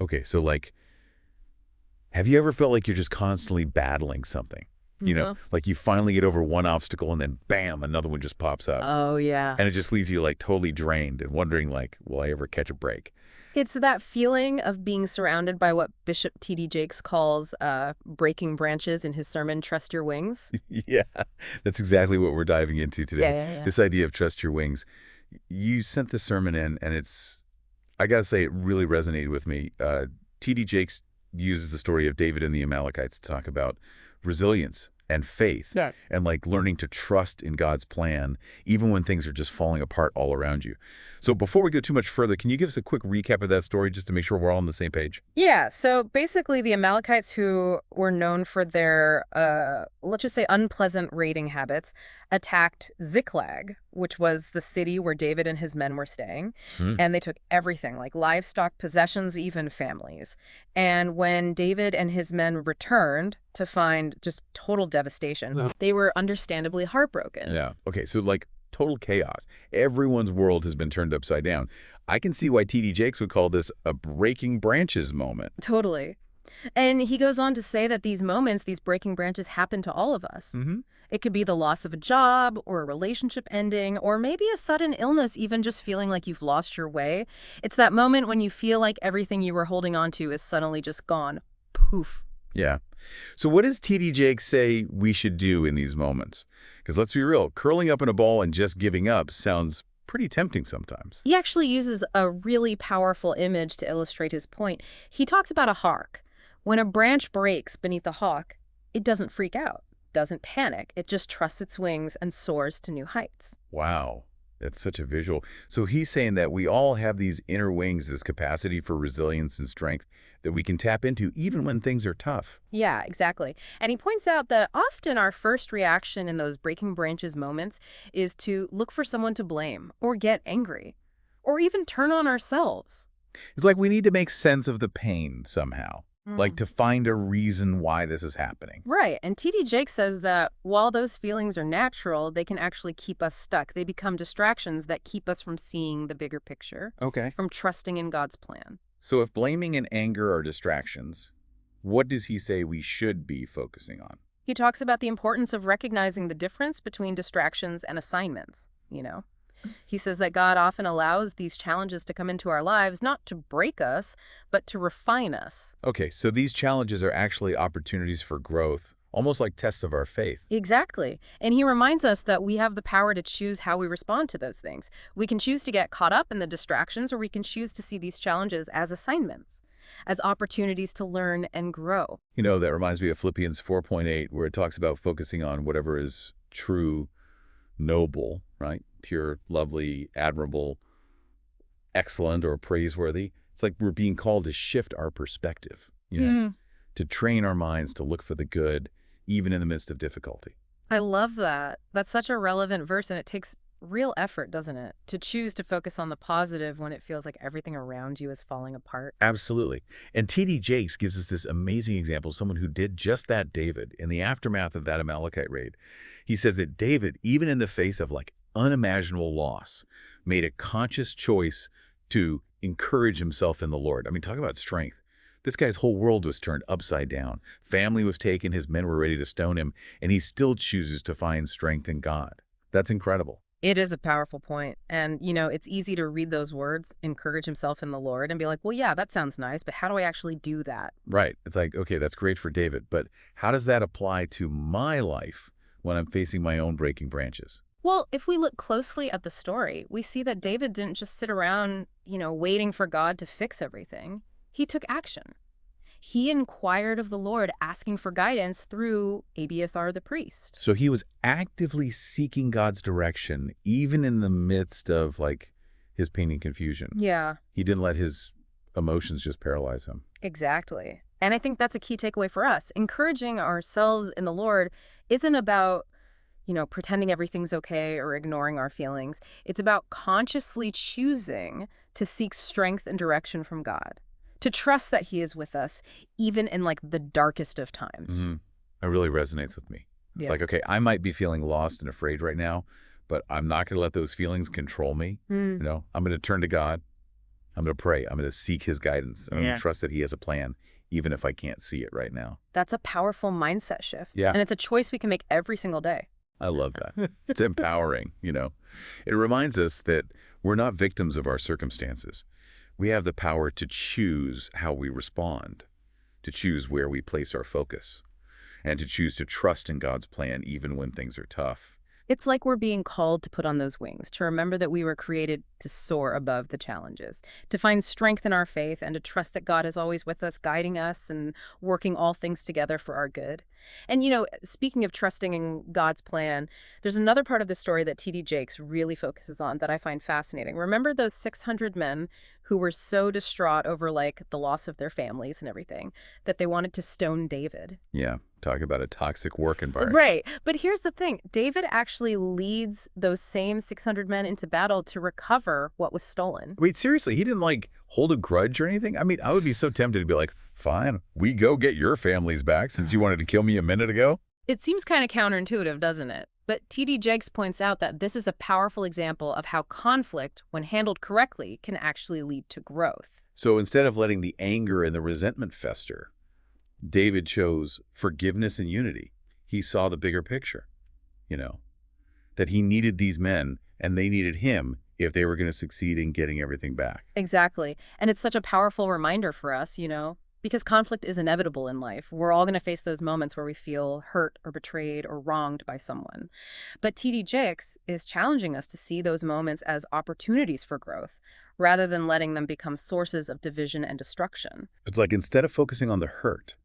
Okay, so like, have you ever felt like you're just constantly battling something? Like you finally get over one obstacle and then bam, another one just pops up. Oh, yeah. And it just leaves you like totally drained and wondering like, will I ever catch a break? It's that feeling of being surrounded by what Bishop T.D. Jakes calls breaking branches in his sermon, Trust Your Wings. Yeah, that's exactly what we're diving into Yeah, today. yeah, yeah. This idea of trust your wings. You sent the sermon in, and I got to say, it really resonated with me. T.D. Jakes uses the story of David and the Amalekites to talk about resilience and faith Yeah. and like learning to trust in God's plan, even when things are just falling apart all around you. So before we go too much further, can you give us a quick recap of that story just to make sure we're all on the same page? Yeah, so basically the Amalekites, who were known for their, let's just say, unpleasant raiding habits, attacked Ziklag, which was the city where David and his men were staying, Hmm. and they took everything, like livestock, possessions, even families. And when David and his men returned to find just total devastation, they were understandably heartbroken. Yeah. Okay, so like total chaos. Everyone's world has been turned upside down. I can see why T.D. Jakes would call this a breaking branches moment. Totally. And he goes on to say that these moments, these breaking branches, happen to all of us. Hmm. It could be the loss of a job or a relationship ending or maybe a sudden illness, even just feeling like you've lost your way. It's that moment when you feel like everything you were holding on to is suddenly just gone. Poof. Yeah. So what does T.D. Jakes say we should do in these moments? Because let's be real, curling up in a ball and just giving up sounds pretty tempting sometimes. He actually uses a really powerful image to illustrate his point. He talks about a hawk. When a branch breaks beneath a hawk, it doesn't freak out, doesn't panic. It just trusts its wings and soars to new heights. Wow. That's such a visual. So he's saying that we all have these inner wings, this capacity for resilience and strength that we can tap into even when things are tough. Yeah, exactly. And he points out that often our first reaction in those breaking branches moments is to look for someone to blame or get angry or even turn on ourselves. It's like we need to make sense of the pain somehow, like Mm. to find a reason why this is happening. Right. And T.D. Jakes says that while those feelings are natural, they can actually keep us stuck. They become distractions that keep us from seeing the bigger picture, Okay. from trusting in God's plan. So if blaming and anger are distractions, what does he say we should be focusing on? He talks about the importance of recognizing the difference between distractions and assignments. He says that God often allows these challenges to come into our lives not to break us, but to refine us. Okay, so these challenges are actually opportunities for growth, almost like tests of our faith. Exactly. And he reminds us that we have the power to choose how we respond to those things. We can choose to get caught up in the distractions, or we can choose to see these challenges as assignments, as opportunities to learn and grow. That reminds me of Philippians 4.8, where it talks about focusing on whatever is true, noble, right? Pure, lovely, admirable, excellent, or praiseworthy. It's like we're being called to shift our perspective, to train our minds to look for the good, even in the midst of difficulty. I love that. That's such a relevant verse, and it takes real effort, doesn't it? To choose to focus on the positive when it feels like everything around you is falling apart. Absolutely. And T.D. Jakes gives us this amazing example of someone who did just that, David, in the aftermath of that Amalekite raid. He says that David, even in the face of like unimaginable loss, made a conscious choice to encourage himself in the Lord. I mean, talk about strength. This guy's whole world was turned upside down. Family was taken, his men were ready to stone him, and he still chooses to find strength in God. That's incredible. It is a powerful point. And, it's easy to read those words, encourage himself in the Lord, and be like, well, yeah, that sounds nice, but how do I actually do that? Right. It's like, okay, that's great for David, but how does that apply to my life when I'm facing my own breaking branches? Well, if we look closely at the story, we see that David didn't just sit around, waiting for God to fix everything. He took action. He inquired of the Lord, asking for guidance through Abiathar the priest. So he was actively seeking God's direction, even in the midst of like his pain and confusion. Yeah, He didn't let his emotions just paralyze him. exactly. And I think that's a key takeaway for us. Encouraging ourselves in the Lord isn't about pretending everything's okay or ignoring our feelings. It's about consciously choosing to seek strength and direction from God, to trust that he is with us, even in like the darkest of times. It really resonates with me. It's Yeah. like, okay, I might be feeling lost and afraid right now, but I'm not going to let those feelings control me. I'm going to turn to God, I'm going to pray. I'm going to seek his guidance. I'm going Yeah. to trust that he has a plan, even if I can't see it right now. That's a powerful mindset shift. Yeah. And it's a choice we can make every single day. I love that. It's empowering, you know. It reminds us that we're not victims of our circumstances. We have the power to choose how we respond, to choose where we place our focus, and to choose to trust in God's plan even when things are tough. It's like we're being called to put on those wings, to remember that we were created to soar above the challenges, to find strength in our faith, and to trust that God is always with us, guiding us and working all things together for our good. And, speaking of trusting in God's plan, there's another part of the story that T.D. Jakes really focuses on that I find fascinating. Remember those 600 men who were so distraught over, like, the loss of their families and everything, that they wanted to stone David? Yeah, talk about a toxic work environment. Right. But here's the thing. David actually leads those same 600 men into battle to recover what was stolen. Wait, seriously, he didn't, like, hold a grudge or anything? I mean, I would be so tempted to be like, fine, we go get your families back since you wanted to kill me a minute ago. It seems kind of counterintuitive, doesn't it? But T.D. Jakes points out that this is a powerful example of how conflict, when handled correctly, can actually lead to growth. So instead of letting the anger and the resentment fester, David chose forgiveness and unity. He saw the bigger picture, that he needed these men and they needed him if they were going to succeed in getting everything back. Exactly. And it's such a powerful reminder for us, because conflict is inevitable in life. We're all going to face those moments where we feel hurt or betrayed or wronged by someone. But T.D. Jakes is challenging us to see those moments as opportunities for growth, rather than letting them become sources of division and destruction. It's like instead of focusing on the hurt,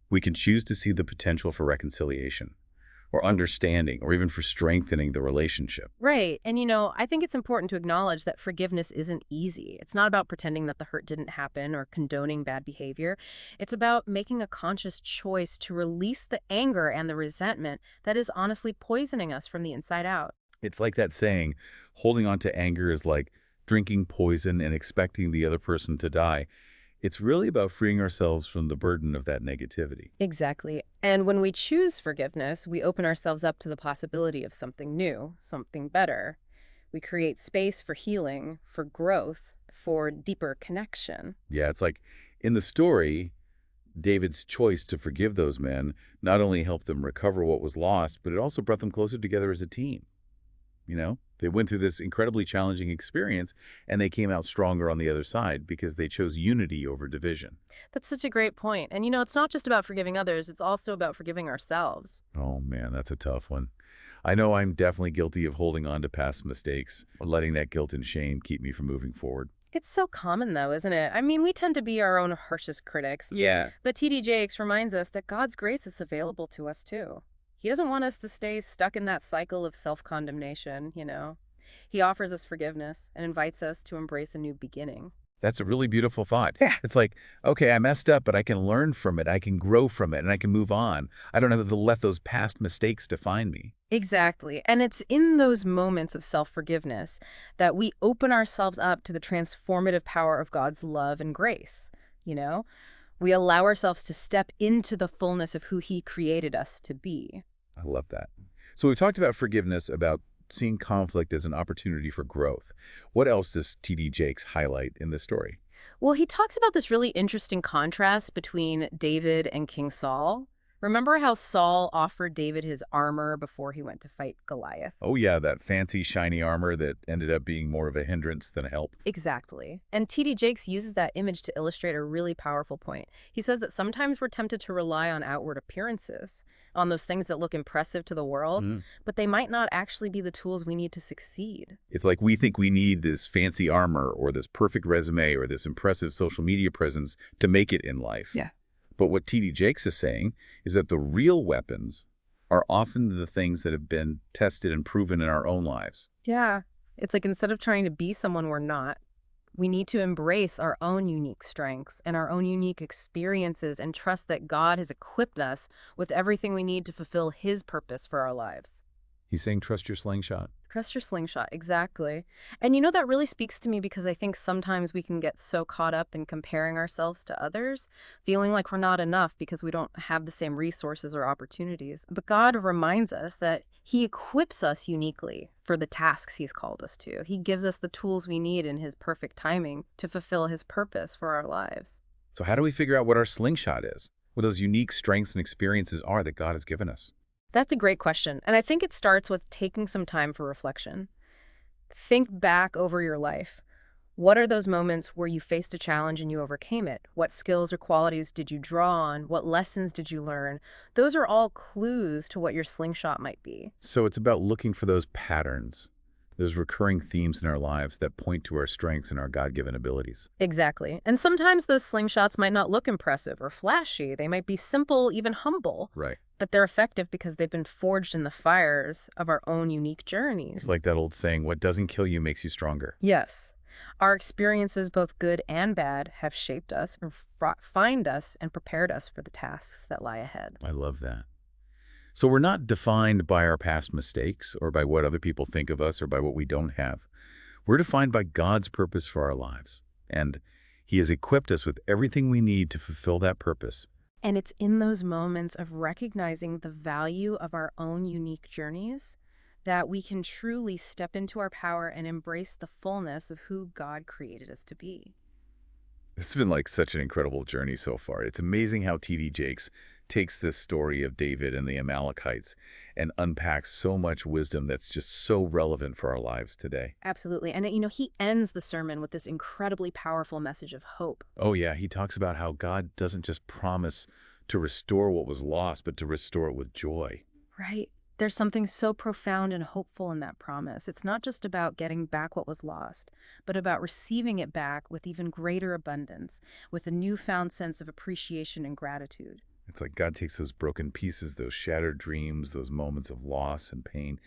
we can choose to see the potential for reconciliation or understanding or even for strengthening the relationship. Right. And, I think it's important to acknowledge that forgiveness isn't easy. It's not about pretending that the hurt didn't happen or condoning bad behavior. It's about making a conscious choice to release the anger and the resentment that is honestly poisoning us from the inside out. It's like that saying, holding on to anger is like drinking poison and expecting the other person to die. It's really about freeing ourselves from the burden of that negativity. Exactly. And when we choose forgiveness, we open ourselves up to the possibility of something new, something better. We create space for healing, for growth, for deeper connection. Yeah, it's like in the story, David's choice to forgive those men not only helped them recover what was lost, but it also brought them closer together as a team. They went through this incredibly challenging experience and they came out stronger on the other side because they chose unity over division. That's such a great point. And, it's not just about forgiving others, it's also about forgiving ourselves. Oh man, that's a tough one. I know I'm definitely guilty of holding on to past mistakes, letting that guilt and shame keep me from moving forward. It's so common, though, isn't it? I mean, we tend to be our own harshest critics. Yeah. But T.D. Jakes reminds us that God's grace is available to us, too. He doesn't want us to stay stuck in that cycle of self-condemnation, He offers us forgiveness and invites us to embrace a new beginning. That's a really beautiful thought. Yeah. It's like, okay, I messed up, but I can learn from it. I can grow from it and I can move on. I don't have to let those past mistakes define me. Exactly. And it's in those moments of self-forgiveness that we open ourselves up to the transformative power of God's love and grace, We allow ourselves to step into the fullness of who He created us to be. I love that. So we've talked about forgiveness, about seeing conflict as an opportunity for growth. What else does T.D. Jakes highlight in this story? Well, he talks about this really interesting contrast between David and King Saul. Remember how Saul offered David his armor before he went to fight Goliath? Oh yeah, that fancy shiny armor that ended up being more of a hindrance than a help. Exactly. And T.D. Jakes uses that image to illustrate a really powerful point. He says that sometimes we're tempted to rely on outward appearances, on those things that look impressive to the world, but they might not actually be the tools we need to succeed. It's like we think we need this fancy armor or this perfect resume or this impressive social media presence to make it in life. Yeah. But what T.D. Jakes is saying is that the real weapons are often the things that have been tested and proven in our own lives. Yeah. It's like instead of trying to be someone we're not, we need to embrace our own unique strengths and our own unique experiences and trust that God has equipped us with everything we need to fulfill His purpose for our lives. He's saying trust your slingshot. Trust your slingshot, exactly. And that really speaks to me because I think sometimes we can get so caught up in comparing ourselves to others, feeling like we're not enough because we don't have the same resources or opportunities. But God reminds us that He equips us uniquely for the tasks He's called us to. He gives us the tools we need in His perfect timing to fulfill His purpose for our lives. So how do we figure out what our slingshot is? What those unique strengths and experiences are that God has given us? That's a great question. And I think it starts with taking some time for reflection. Think back over your life. What are those moments where you faced a challenge and you overcame it? What skills or qualities did you draw on? What lessons did you learn? Those are all clues to what your slingshot might be. So it's about looking for those patterns, those recurring themes in our lives that point to our strengths and our God-given abilities. Exactly. And sometimes those slingshots might not look impressive or flashy. They might be simple, even humble. Right. But they're effective because they've been forged in the fires of our own unique journeys. It's like that old saying, what doesn't kill you makes you stronger. Yes. Our experiences, both good and bad, have shaped us, refined us, and prepared us for the tasks that lie ahead. I love that. So we're not defined by our past mistakes or by what other people think of us or by what we don't have. We're defined by God's purpose for our lives. And He has equipped us with everything we need to fulfill that purpose. And it's in those moments of recognizing the value of our own unique journeys that we can truly step into our power and embrace the fullness of who God created us to be. This has been like such an incredible journey so far. It's amazing how T.D. Jakes takes this story of David and the Amalekites and unpacks so much wisdom that's just so relevant for our lives today. Absolutely. And, he ends the sermon with this incredibly powerful message of hope. Oh, yeah. He talks about how God doesn't just promise to restore what was lost, but to restore it with joy. Right. There's something so profound and hopeful in that promise. It's not just about getting back what was lost, but about receiving it back with even greater abundance, with a newfound sense of appreciation and gratitude. It's like God takes those broken pieces, those shattered dreams, those moments of loss and pain,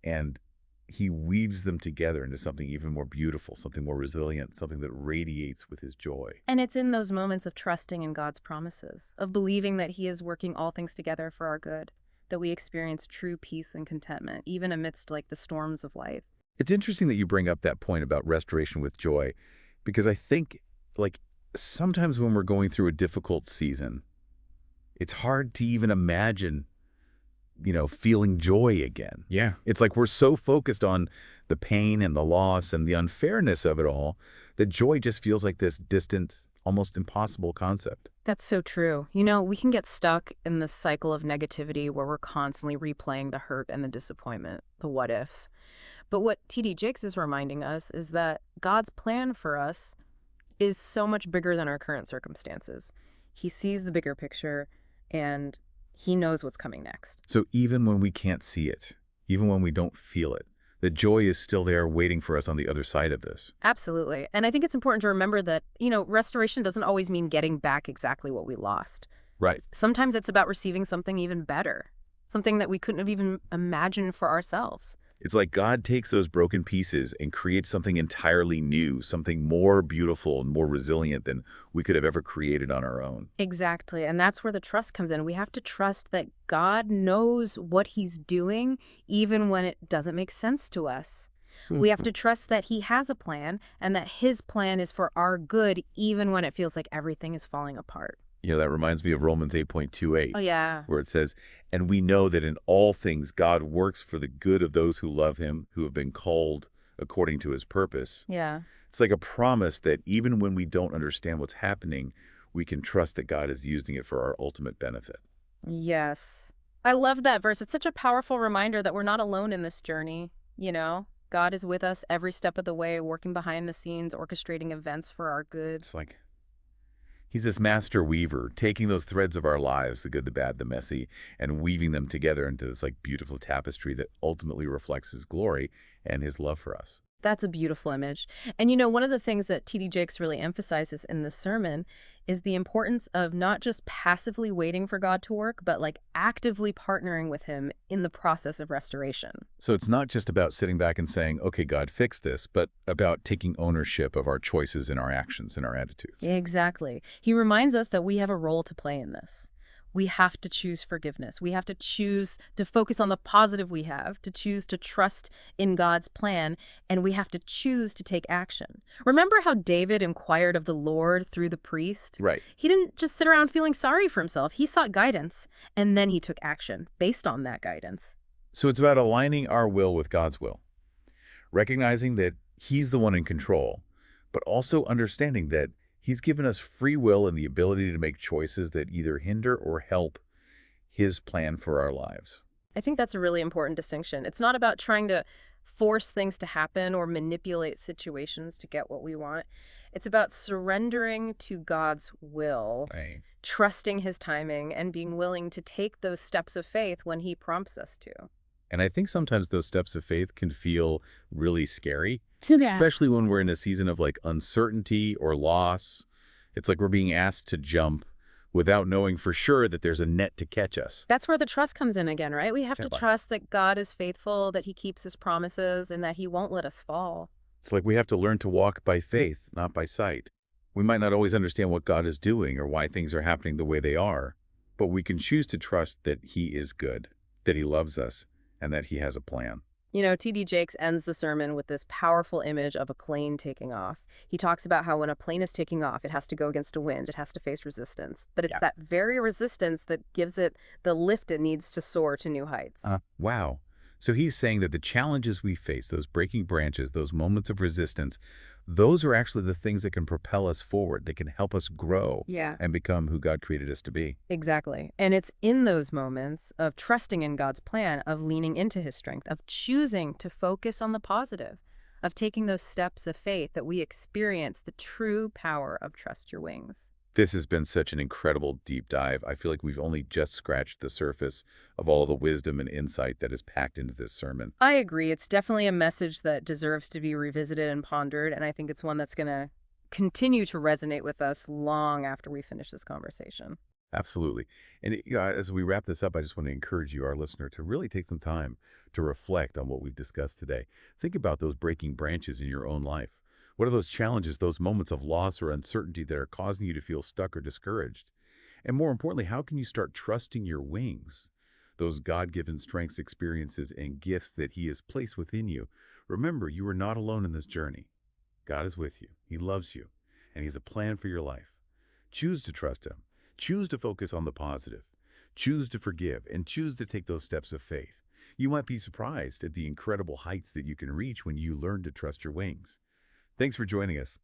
and He weaves them together into something even more beautiful, something more resilient, something that radiates with His joy. And it's in those moments of trusting in God's promises, of believing that He is working all things together for our good, that we experience true peace and contentment, even amidst the storms of life. It's interesting that you bring up that point about restoration with joy, because I think sometimes when we're going through a difficult season, it's hard to even imagine, feeling joy again. Yeah. It's like we're so focused on the pain and the loss and the unfairness of it all that joy just feels like this distant, almost impossible concept. That's so true. We can get stuck in this cycle of negativity where we're constantly replaying the hurt and the disappointment, the what ifs. But what T.D. Jakes is reminding us is that God's plan for us is so much bigger than our current circumstances. He sees the bigger picture, and He knows what's coming next. So even when we can't see it, even when we don't feel it, the joy is still there waiting for us on the other side of this. Absolutely. And I think it's important to remember that, restoration doesn't always mean getting back exactly what we lost. Right. Sometimes it's about receiving something even better, something that we couldn't have even imagined for ourselves. It's like God takes those broken pieces and creates something entirely new, something more beautiful and more resilient than we could have ever created on our own. Exactly. And that's where the trust comes in. We have to trust that God knows what He's doing, even when it doesn't make sense to us. We have to trust that He has a plan and that His plan is for our good, even when it feels like everything is falling apart. That reminds me of Romans 8.28. Oh, yeah. Where it says, and we know that in all things God works for the good of those who love Him, who have been called according to His purpose. Yeah. It's like a promise that even when we don't understand what's happening, we can trust that God is using it for our ultimate benefit. Yes. I love that verse. It's such a powerful reminder that we're not alone in this journey. God is with us every step of the way, working behind the scenes, orchestrating events for our good. It's like He's this master weaver, taking those threads of our lives, the good, the bad, the messy, and weaving them together into this beautiful tapestry that ultimately reflects His glory and His love for us. That's a beautiful image. And one of the things that T.D. Jakes really emphasizes in this sermon is the importance of not just passively waiting for God to work, but actively partnering with Him in the process of restoration. So it's not just about sitting back and saying, okay, God, fix this, but about taking ownership of our choices and our actions and our attitudes. Exactly. He reminds us that we have a role to play in this. We have to choose forgiveness. We have to choose to focus on the positive we have, to choose to trust in God's plan, and we have to choose to take action. Remember how David inquired of the Lord through the priest? Right. He didn't just sit around feeling sorry for himself. He sought guidance, and then he took action based on that guidance. So it's about aligning our will with God's will, recognizing that He's the one in control, but also understanding that He's given us free will and the ability to make choices that either hinder or help His plan for our lives. I think that's a really important distinction. It's not about trying to force things to happen or manipulate situations to get what we want. It's about surrendering to God's will, Right. trusting His timing, and being willing to take those steps of faith when He prompts us to. And I think sometimes those steps of faith can feel really scary, Yeah. especially when we're in a season of like uncertainty or loss. It's like we're being asked to jump without knowing for sure that there's a net to catch us. That's where the trust comes in again, right? We have to Definitely. trust that God is faithful, that He keeps His promises, and that He won't let us fall. It's like we have to learn to walk by faith, not by sight. We might not always understand what God is doing or why things are happening the way they are, but we can choose to trust that He is good, that He loves us, and that He has a plan. You know, T.D. Jakes ends the sermon with this powerful image of a plane taking off. He talks about how when a plane is taking off, it has to go against a wind, it has to face resistance. But it's Yeah. that very resistance that gives it the lift it needs to soar to new heights. Wow. So he's saying that the challenges we face, those breaking branches, those moments of resistance, those are actually the things that can propel us forward, that can help us grow Yeah. and become who God created us to be. Exactly. And it's in those moments of trusting in God's plan, of leaning into His strength, of choosing to focus on the positive, of taking those steps of faith that we experience the true power of trust your wings. This has been such an incredible deep dive. I feel like we've only just scratched the surface of all the wisdom and insight that is packed into this sermon. I agree. It's definitely a message that deserves to be revisited and pondered, and I think it's one that's going to continue to resonate with us long after we finish this conversation. Absolutely. And as we wrap this up, I just want to encourage you, our listener, to really take some time to reflect on what we've discussed today. Think about those breaking branches in your own life. What are those challenges, those moments of loss or uncertainty that are causing you to feel stuck or discouraged? And more importantly, how can you start trusting your wings, those God-given strengths, experiences, and gifts that He has placed within you? Remember, you are not alone in this journey. God is with you. He loves you, and He has a plan for your life. Choose to trust Him. Choose to focus on the positive. Choose to forgive, and choose to take those steps of faith. You might be surprised at the incredible heights that you can reach when you learn to trust your wings. Thanks for joining us.